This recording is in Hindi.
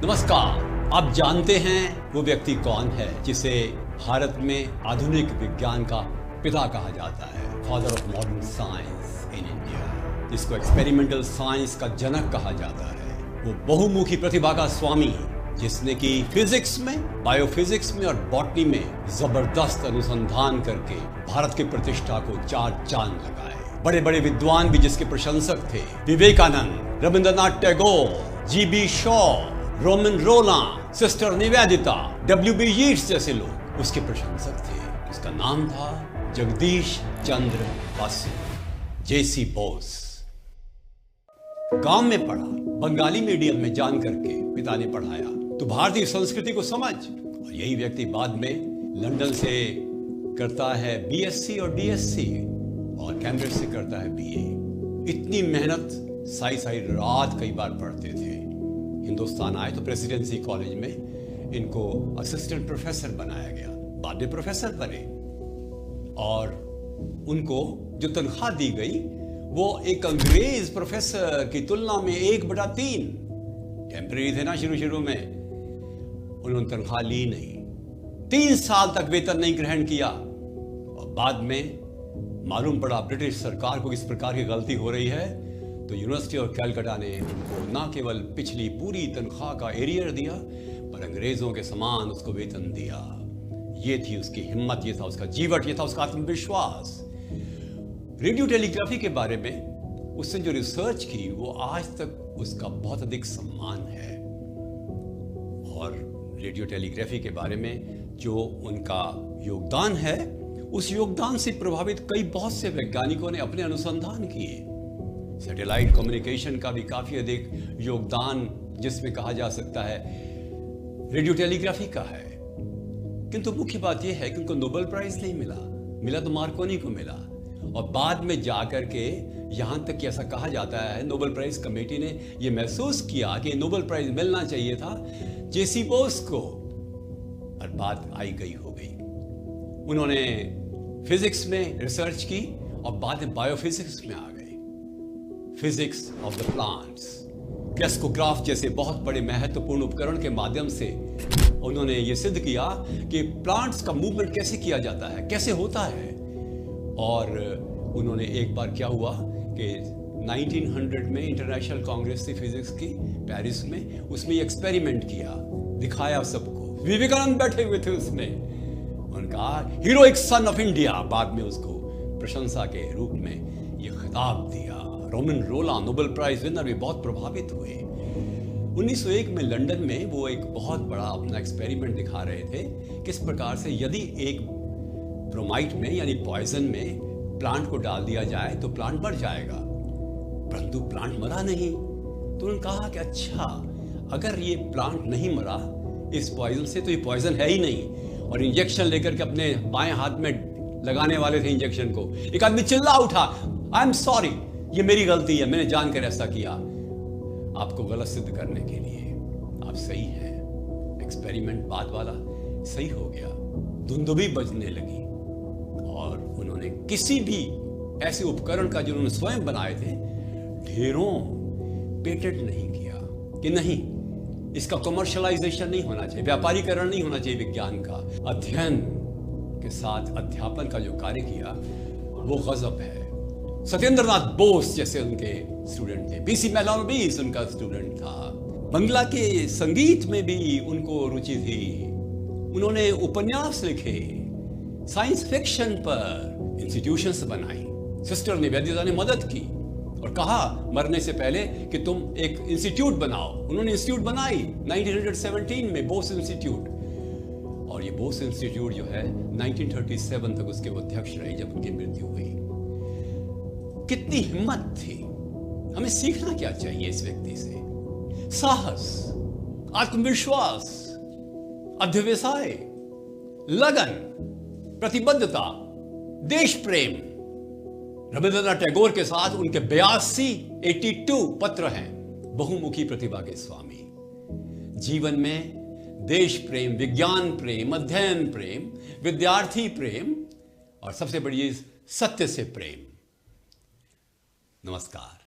नमस्कार। आप जानते हैं वो व्यक्ति कौन है जिसे भारत में आधुनिक विज्ञान का पिता कहा जाता है, father of modern science in India, जिसको एक्सपेरिमेंटल साइंस का जनक कहा जाता है। वो बहुमुखी प्रतिभा का स्वामी, जिसने की फिजिक्स में, बायोफिजिक्स में और बॉटनी में जबरदस्त अनुसंधान करके भारत की प्रतिष्ठा को चार चांद लगाए। बड़े बड़े विद्वान भी जिसके प्रशंसक थे, Vivekananda, Rabindranath Tagore, G B. Shaw, Romain Rolland, sister Nivedita, W.B. Yeats जैसे लोग उसके प्रशंसक थे। उसका नाम था जगदीश चंद्र बसु, J.C. बोस। गांव में पढ़ा, बंगाली मीडियम में जान करके पिता ने पढ़ाया तो भारतीय संस्कृति को समझ, और यही व्यक्ति बाद में लंदन से करता है B.Sc और D.Sc और कैम्ब्रिज से करता है B.A. इतनी मेहनत, साई रात कई बार पढ़ते थे। हिंदुस्तान आए तो प्रेसिडेंसी कॉलेज में इनको असिस्टेंट प्रोफेसर बनाया गया, बाद में प्रोफेसर बने, और उनको जो तनख्वाह दी गई वो एक अंग्रेज प्रोफेसर की तुलना में 1/3। टेम्परेरी थे ना शुरू में, उन्होंने तनख्वाह ली नहीं, 3 साल तक वेतन नहीं ग्रहण किया, और बाद में मालूम पड़ा ब्रिटिश सरकार को किस प्रकार की गलती हो रही है, तो यूनिवर्सिटी ऑफ कलकत्ता ने उनको न केवल पिछली पूरी तनख्वाह का एरियर दिया, पर अंग्रेजों के समान उसको वेतन दिया। ये थी उसकी हिम्मत, ये था उसका जीवट, ये था उसका आत्मविश्वास। रेडियो टेलीग्राफी के बारे में उसने जो रिसर्च की वो आज तक उसका बहुत अधिक सम्मान है, और रेडियो टेलीग्राफी के बारे में जो उनका योगदान है, उस योगदान से प्रभावित कई बहुत से वैज्ञानिकों ने अपने अनुसंधान किए। सैटेलाइट कम्युनिकेशन का भी काफी अधिक योगदान जिसमें कहा जा सकता है रेडियो टेलीग्राफी का है। किंतु मुख्य बात यह है कि उनको नोबेल प्राइज नहीं मिला तो मार्कोनी को मिला, और बाद में जाकर के यहां तक कि ऐसा कहा जाता है नोबेल प्राइज कमेटी ने यह महसूस किया कि नोबेल प्राइज मिलना चाहिए था J.C. बोस को, और बात आई गई हो गई। उन्होंने फिजिक्स में रिसर्च की और बाद में बायोफिजिक्स में आ गए, physics of the plants. Crescograph जैसे बहुत बड़े महत्वपूर्ण उपकरण के माध्यम से उन्होंने ये सिद्ध किया कि प्लांट्स का मूवमेंट कैसे किया जाता है, कैसे होता है। और उन्होंने एक बार क्या हुआ कि 1900 में इंटरनेशनल कांग्रेस थी फिजिक्स की पेरिस में, उसमें ये एक्सपेरिमेंट किया, दिखाया सबको। विवेकानंद बैठे हुए थे उसमें, उनका हीरोइक सन ऑफ इंडिया, बाद में उसको प्रशंसा के रूप में ये खिताब दिया। Romain Rolland Nobel prize winner भी बहुत प्रभावित हुए। 1901 में लंदन में वो एक बहुत बड़ा अपना एक्सपेरिमेंट दिखा रहे थे, किस प्रकार से यदि एक ब्रोमाइट में यानी पॉइजन में प्लांट को डाल दिया जाए तो प्लांट मर जाएगा, परंतु प्लांट मरा नहीं। तो उन्होंने कहा कि अच्छा, अगर ये प्लांट नहीं मरा इस पॉइजन से तो ये पॉइजन है ही नहीं, और इंजेक्शन लेकर के अपने बाएं हाथ में लगाने वाले थे इंजेक्शन को। एक आदमी चिल्ला उठा, आई एम सॉरी, ये मेरी गलती है, मैंने जानकर ऐसा किया, आपको गलत सिद्ध करने के लिए। आप सही हैं। एक्सपेरिमेंट बाद वाला सही हो गया, धुंधुबी बजने लगी, और उन्होंने किसी भी ऐसे उपकरण का जो उन्होंने स्वयं बनाए थे ढेरों पेटेंट नहीं किया कि नहीं, इसका कमर्शलाइजेशन नहीं होना चाहिए, व्यापारीकरण नहीं होना चाहिए। विज्ञान का अध्ययन के साथ अध्यापन का जो कार्य किया वो गजब है। सत्येंद्रनाथ बोस जैसे उनके स्टूडेंट थे, B.C. मेलोनोबिस उनका स्टूडेंट था। बंगला के संगीत में भी उनको रुचि थी। उन्होंने उपन्यास लिखे, साइंस फिक्शन पर इंस्टीट्यूशंस बनाई। सिस्टर निवेदिता ने मदद की और कहा मरने से पहले कि तुम एक इंस्टीट्यूट बनाओ। उन्होंने इंस्टीट्यूट बनाई 1917 में, बोस इंस्टीट्यूट, और ये बोस इंस्टीट्यूट जो है 1937 तक उसके अध्यक्ष रहे जब उनकी मृत्यु हुई। कितनी हिम्मत थी। हमें सीखना क्या चाहिए इस व्यक्ति से? साहस, आत्मविश्वास, अध्यवसाय, लगन, प्रतिबद्धता, देश प्रेम। रविंद्रनाथ टैगोर के साथ उनके 82 पत्र हैं। बहुमुखी प्रतिभा के स्वामी। जीवन में देश प्रेम, विज्ञान प्रेम, अध्ययन प्रेम, विद्यार्थी प्रेम, और सबसे बड़ी चीज सत्य से प्रेम। नमस्कार।